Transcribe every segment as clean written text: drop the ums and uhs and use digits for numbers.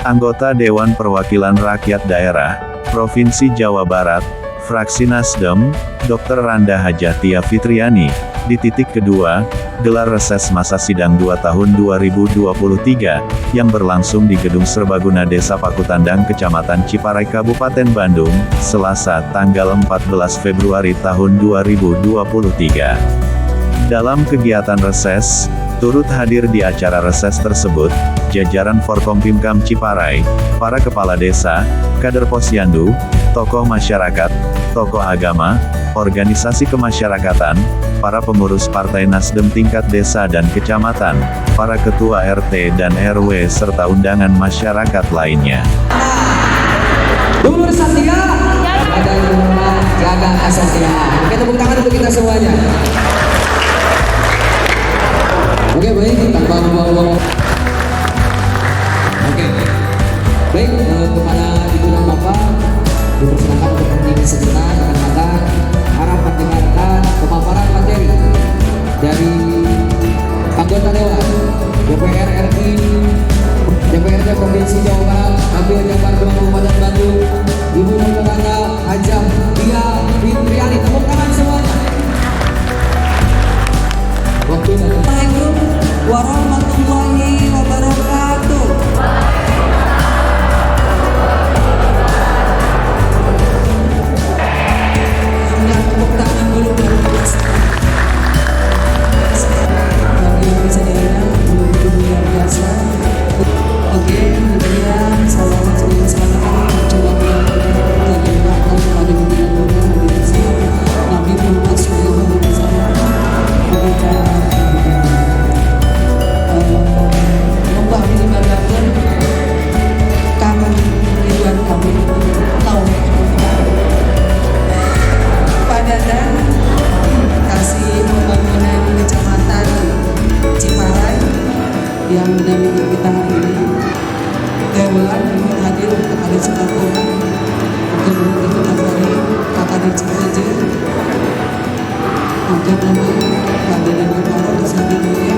Anggota Dewan Perwakilan Rakyat Daerah, Provinsi Jawa Barat, Fraksi Nasdem, Dr. Randa Hajatia Fitriani. Di titik kedua, gelar reses masa sidang 2 tahun 2023, yang berlangsung di Gedung Serbaguna Desa Pakutandang Kecamatan Ciparai Kabupaten Bandung, Selasa tanggal 14 Februari tahun 2023. Dalam kegiatan reses, turut hadir di acara reses tersebut, jajaran Forkompimkam Ciparai, para kepala desa, kader posyandu, tokoh masyarakat, tokoh agama, organisasi kemasyarakatan, para pengurus Partai Nasdem tingkat desa dan kecamatan, para ketua RT dan RW serta undangan masyarakat lainnya. Dulur Satria, ada jaga kesatiaan. Oke, tepuk tangan untuk kita semuanya. Oke, baik, tanpa buang-buang. Oke, baik, kepada ibu dan bapak, dipersilakan untuk berdiri sejenak karena harap mendengarkan pemaparan materi dari anggota Dewan DPR RI DPRD Provinsi Jawa Barat, Ambil Jabar Kabupaten Bandung, Ibu Dr. Randa Hajatia Fitriani. Tepuk tangan semuanya. Assalamualaikum warahmatullahi wabarakatuh. Tepuk tangan dulu baru biasa. Bagi yang bisa diingat, belum yang biasa. Oke, kemudian salam sejahtera salam coba yang terlibat pada dunia Nabi Muhammad SAW. Lomba ini mengatakan kangen tujuan kami tahu pada dan kasih pembangunan kecamatan Ciparai yang mendampingi kita hari ini. Dewan mohon hadir untuk ada Sukabumi, kemudian kita dari Kakak di Ciparai, Angkat nama Pada dan Kepala Desa Dimulia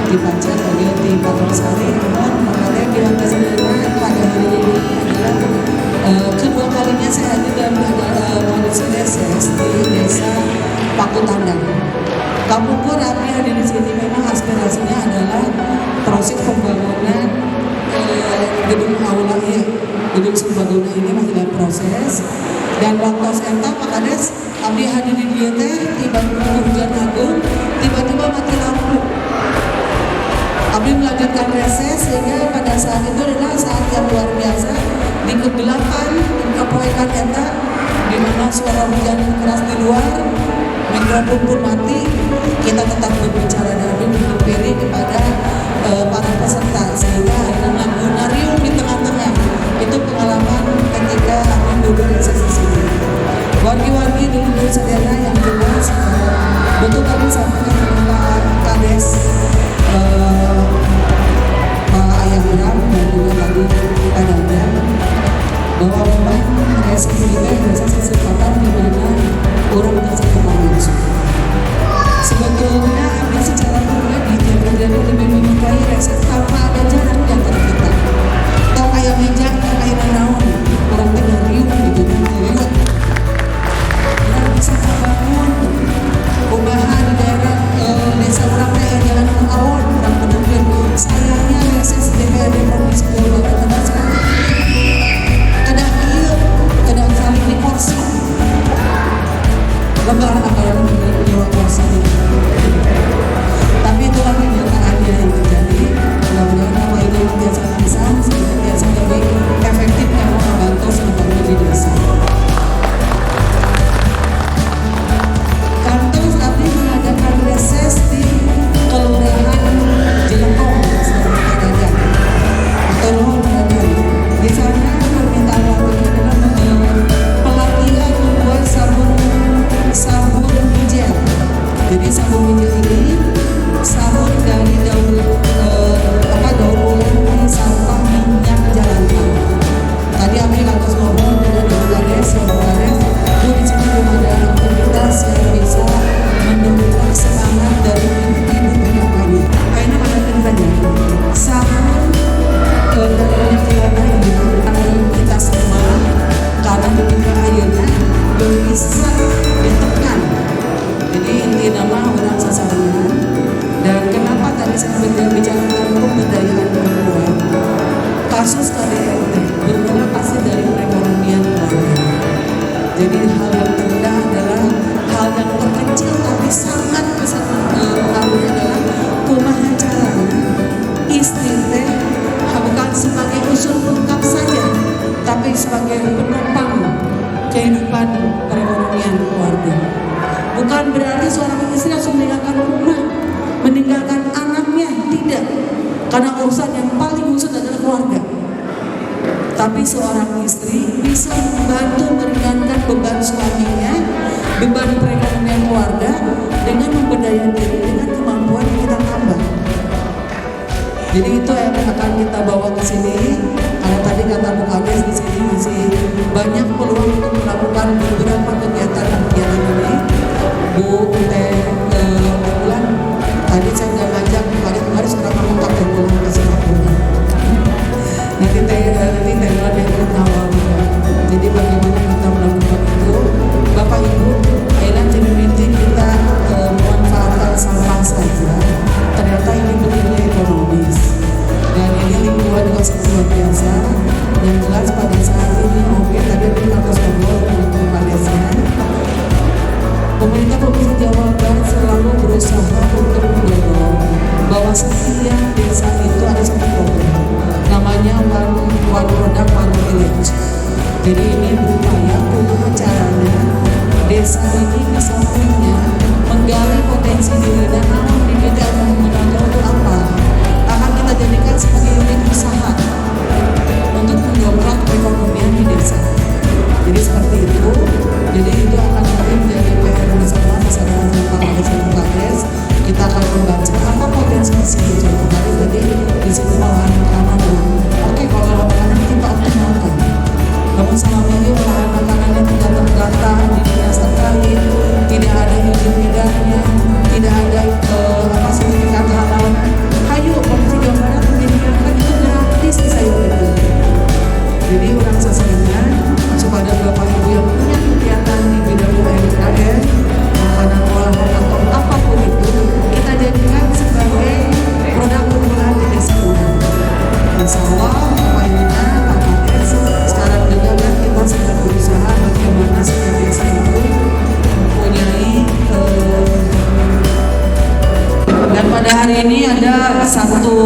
dibaca bagian di Patung Sari. Mohon makanya diangkat sebenarnya pada hari ini adalah kedua kalinya saya hadir dalam kondisi reses di Desa Pakutandang. Kamu pun rapi hadir di sini memang aspirasinya adalah proses pembangunan gedung aula ya, gedung serbaguna ini masih dalam proses dan waktu entah makanya kami hadir di dia teh tiba-tiba hujan agung, tiba-tiba mati lampu. Kami melanjutkan reses sehingga pada saat itu adalah saat yang luar biasa di kegelapan keproyekan eta di mana suara hujan keras di luar, mikrofon pun mati. Kita tetap berbicara dan berpikir kepada para peserta sehingga dengan gunarium di tengah-tengah itu pengalaman ketika kami duduk reses di sini. Wargi-wargi dulu saudara yang jelas betul kami sampaikan kepada Kades Pak Ayah Bram dan juga tadi Pak Dandan bahwa memang reses ini adalah kesempatan di mana orang tersebut langsung. Sebetulnya kami secara pribadi dia lebih menyukai reses tanpa ada jarak di antara kita. Tahu kayak meja, kayak naon, orang riuh gitu riuh. Bisa membangun perubahan di daerah desa orang yang jalan ke awal orang penduduk. Sayangnya reses DPRD Provinsi Jawa Barat kadang saling diporsi istri teh bukan sebagai unsur pelengkap saja, tapi sebagai penopang kehidupan perekonomian keluarga. Bukan berarti seorang istri harus meninggalkan rumah, meninggalkan anaknya, tidak. Karena urusan yang paling khusus adalah keluarga. Tapi seorang istri bisa membantu meringankan beban suaminya, beban perekonomian keluarga dengan memberdayakan diri dengan kemampuan yang kita tambah. Jadi itu yang akan kita bawa ke sini. Karena tadi kata Bu Kades di sini masih banyak peluang untuk melakukan beberapa kegiatan ini. Bu Teh bilang tadi saya udah ngajak Bu Kades kemarin sudah ngomong Kapten pulang ke Singapura. Nanti Teh yang awal. Jadi bagaimana kita melakukan itu, Bapak Ibu, Island Community kita memanfaatkan sampah saja. Ternyata ini bernilai ekonomis dan ini lingkungan juga sangat luar biasa. Yang jelas pada saat ini tadi kita harus ngobrol dengan Pak Desnya. Pemerintah Provinsi Jawa Barat selalu berusaha untuk mendorong bahwa setiap desa itu ada satu program namanya One Product One Village. Jadi ini berupaya bagaimana caranya desa ini bisa punya menggali potensi diri dan namun di bidang mengajar itu apa akan kita jadikan sebagai unit usaha untuk mendongkrak perekonomian di desa. Jadi seperti itu. Jadi itu akan menjadi PR bersama dengan Pak Kades. Kita akan membaca apa potensi di sini. Jadi di situ olahan makanan. Oke, kalau olahan makanan kita optimalkan. Namun selama ini olahan makanannya tidak terdata di dinas terkait, tidak ada izin edarnya, tidak ada sertifikat halal. Ayo Provinsi Jawa Barat menyediakan itu gratis di sayur itu. Jadi orang sasarannya kepada Bapak Ibu yang punya kegiatan di bidang UMKM, makanan olahan atau apapun itu, kita jadikan sebagai produk unggulan di desa kita. Insya Allah, Bapak Ibu, Pak Kades, sekarang juga kan kita sedang berusaha bagaimana setiap desa itu mempunyai dan pada hari ini ada satu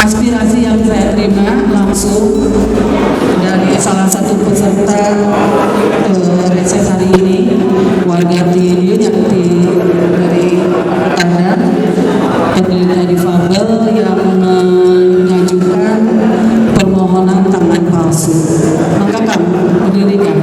aspirasi yang saya terima langsung dari salah satu peserta reses hari ini, warga Tidin yang dari Tandan, penderita difabel yang mengajukan permohonan tangan palsu. Maka kami berdirikan.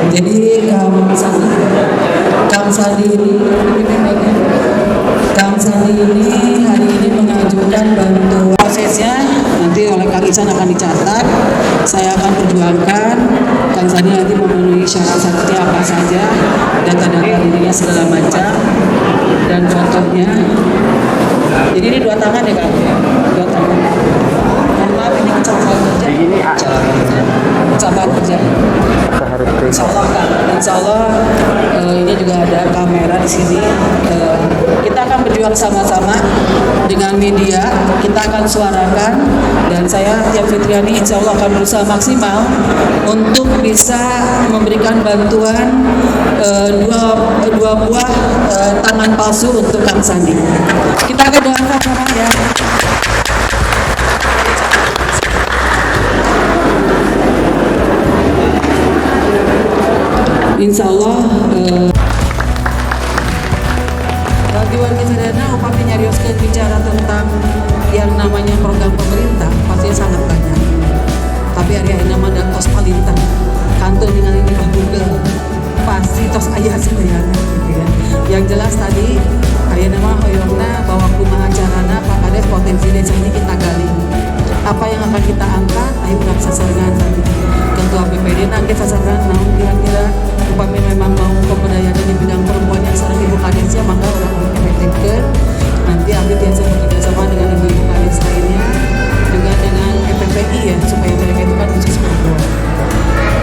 Jadi Kang Sandi ini hari ini mengajukan bantuan. Prosesnya nanti oleh Kang Ihsan akan dicatat. Saya akan perjuangkan. Kang Sandi nanti memenuhi syarat seperti apa saja, data-data dirinya segala macam dan fotonya. Jadi ini 2 tangan ya Kang? 2 tangan. Mohon maaf ini kecelakaan kerja. Kecelakaan kerja. Insya Allah kan, Insya Allah ini juga ada kamera di sini. Kita akan berjuang sama-sama dengan media. Kita akan suarakan dan saya Tia Fitriani Insya Allah akan berusaha maksimal untuk bisa memberikan bantuan dua buah tangan palsu untuk Kang Sandi. Kita akan doakan sama ya. Insya Allah bagi warga Sedana upami nyarioskeun bicara tentang yang namanya program pemerintah pastinya sangat banyak. Tapi hari nama dan tos palinten kantor dengan ini Google pasti tos ayah sebenarnya gitu ya. Yang jelas tadi aya nama hoyongna bahwa kumaha carana Pak Kades potensi desa ini kita gali. Apa yang akan kita angkat? Ayo udah sasaran tadi. Ketua BPD nanti sasaran namun kira-kira upami memang mau pemberdayaan di bidang perempuan yang sareng Ibu Kades ya maka orang efektifkan. Nanti Abdi biasa bekerja sama dengan Ibu Kades lainnya juga dengan PPPI ya supaya mereka itu kan khusus perempuan.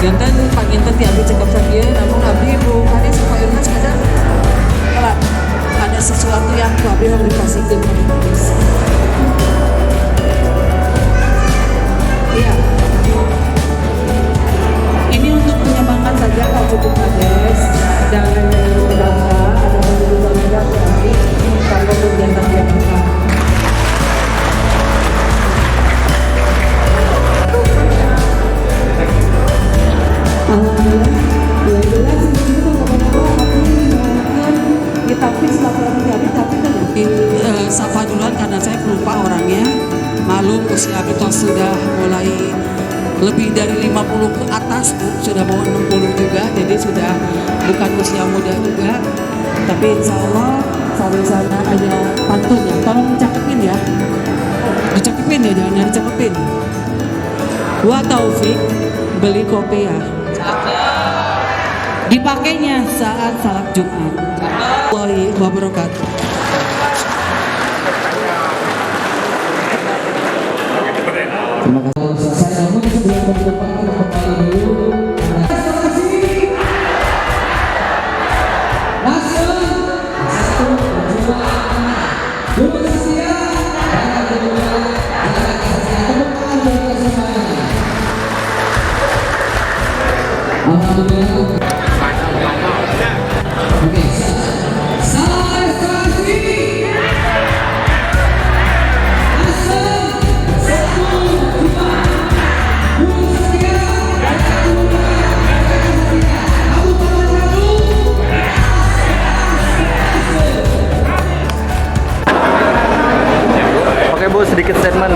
Jantan panginten ti Abdi cekap saja namun Abdi Ibu Kades supaya urang sekadar ya, tapi harus dipasihkan. Iya. Ini untuk penyemangat saja Pak Cukup Kades dan berapa ada penyemangat lagi kalau kegiatan yang akan. Alhamdulillah, ya jelas ini tapi setelah terjadi tapi sapa duluan karena saya lupa orangnya. Malum usia kita sudah mulai lebih dari 50 ke atas Bu, sudah mau 60 juga, jadi sudah bukan usia muda juga. Tapi insya Allah sampai sana ada pantunnya, tolong dicaketin ya. Dicaketin ya, jangan dicaketin. Wa taufik beli kopi ya. Dipakainya saat salat Jumat. Waalaikumsalam wabarakatuh. Terima kasih. Selesai namun sebelum berjumpa kembali dulu. Alhamdulillah. Oke, salam kasih. Asal satu dua tiga Oke Bu, sedikit statement